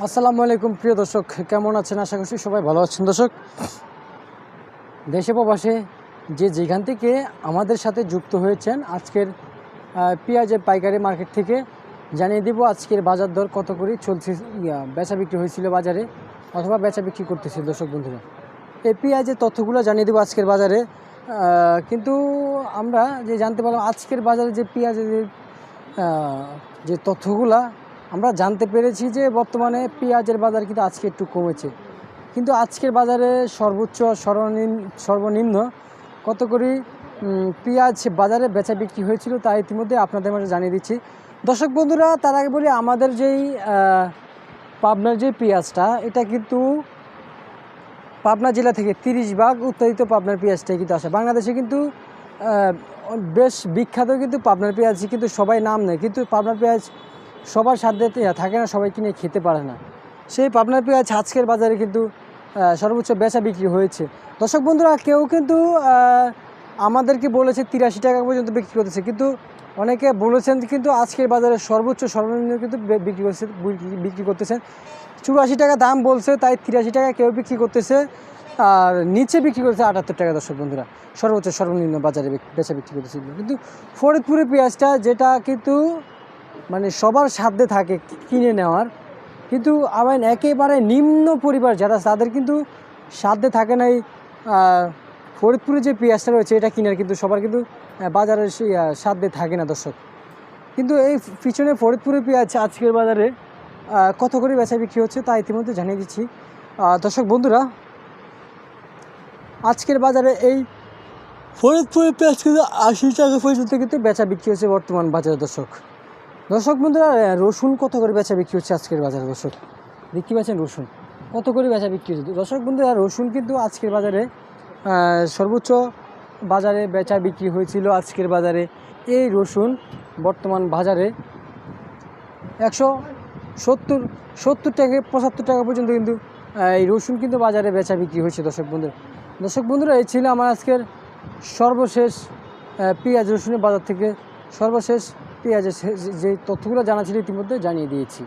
আসসালামু আলাইকুম প্রিয় দর্শক, কেমন আছেন? আশা করছি সবাই ভালো আছেন। দর্শক, দেশে প্রবাসে যেখান থেকে আমাদের সাথে যুক্ত হয়েছেন, আজকের পেঁয়াজের পাইকারি মার্কেট থেকে জানিয়ে দিব আজকের বাজার দর কত করে চলছে, বেচা বিক্রি হয়েছিল বাজারে অথবা বেচা বিক্রি করতেছিল। দর্শক বন্ধুরা, এই পেঁয়াজের তথ্যগুলো জানিয়ে দেবো আজকের বাজারে। কিন্তু আমরা যে জানতে পারলাম আজকের বাজারে যে পেঁয়াজের যে তথ্যগুলা আমরা জানতে পেরেছি যে বর্তমানে পেঁয়াজের বাজার কিন্তু আজকে একটু কমেছে। কিন্তু আজকের বাজারে সর্বোচ্চ সর্বনিম্ন কত করে পেঁয়াজ বাজারে বেচা বিক্রি হয়েছিল তা ইতিমধ্যে আপনাদের মাঝে জানিয়ে দিচ্ছি। দর্শক বন্ধুরা, তার আগে বলি আমাদের যেই পাবনার যে পেঁয়াজটা, এটা কিন্তু পাবনা জেলা থেকে 30 ভাগ উৎপাদিত পাবনার পেঁয়াজটাই কিন্তু আসে বাংলাদেশে। কিন্তু বেশ বিখ্যাত কিন্তু পাবনার পেঁয়াজ, কিন্তু সবাই নাম নেয়, কিন্তু পাবনার পেঁয়াজ সবার সাধ্যে থাকে না, সবাই কিনে খেতে পারে না। সেই পাবনার পেঁয়াজ আজকের বাজারে কিন্তু সর্বোচ্চ বেচা বিক্রি হয়েছে। দর্শক বন্ধুরা, কেউ কিন্তু আমাদেরকে বলেছে 83 টাকা পর্যন্ত বিক্রি করতেছে, কিন্তু অনেকে বলেছেন কিন্তু আজকের বাজারে সর্বোচ্চ সর্বনিম্ন কিন্তু বিক্রি করতেছেন 84 টাকা দাম বলছে, তাই 83 টাকা কেউ বিক্রি করতেছে, আর নিচে বিক্রি করতেছে 78 টাকা। দর্শক বন্ধুরা, সর্বোচ্চ সর্বনিম্ন বাজারে বেচা বিক্রি করতেছে। কিন্তু ফরিদপুরের পেঁয়াজটা, যেটা কিন্তু মানে সবার সাধ্যে থাকে কিনে নেওয়ার, কিন্তু আবার একেবারে নিম্ন পরিবার যারা, তাদের কিন্তু সাধ্যে থাকে না এই ফরিদপুরে যে পেঁয়াজটা রয়েছে এটা কিনার, কিন্তু সবার কিন্তু বাজারে সাধ্যে থাকে না। দর্শক, কিন্তু এই পিছনে ফরিদপুরের পেঁয়াজ আজকের বাজারে কত করে বেচা বিক্রি হচ্ছে তা ইতিমধ্যে জানিয়ে দিচ্ছি। দর্শক বন্ধুরা, আজকের বাজারে এই ফরিদপুরের পেঁয়াজ কিন্তু 80 টাকা পর্যন্ত কিন্তু বেচা বিক্রি হচ্ছে বর্তমান বাজারে। দর্শক বন্ধুরা, রসুন কত করে বেচা বিক্রি হচ্ছে আজকের বাজারে? দর্শক, দেখতে পাচ্ছেন রসুন কত করে বেচা বিক্রি হচ্ছে। দর্শক বন্ধুরা, রসুন কিন্তু আজকের বাজারে সর্বোচ্চ বাজারে বেচা বিক্রি হয়েছিল আজকের বাজারে। এই রসুন বর্তমান বাজারে 170 থেকে 75 টাকা পর্যন্ত কিন্তু এই রসুন কিন্তু বাজারে বেচা বিক্রি হয়েছে। দর্শক বন্ধুরা, এই ছিল আমার আজকের সর্বশেষ পেঁয়াজ রসুনের বাজার থেকে সর্বশেষ পেঁয়াজের যে তথ্যগুলো জানা ছিল ইতিমধ্যে জানিয়ে দিয়েছি।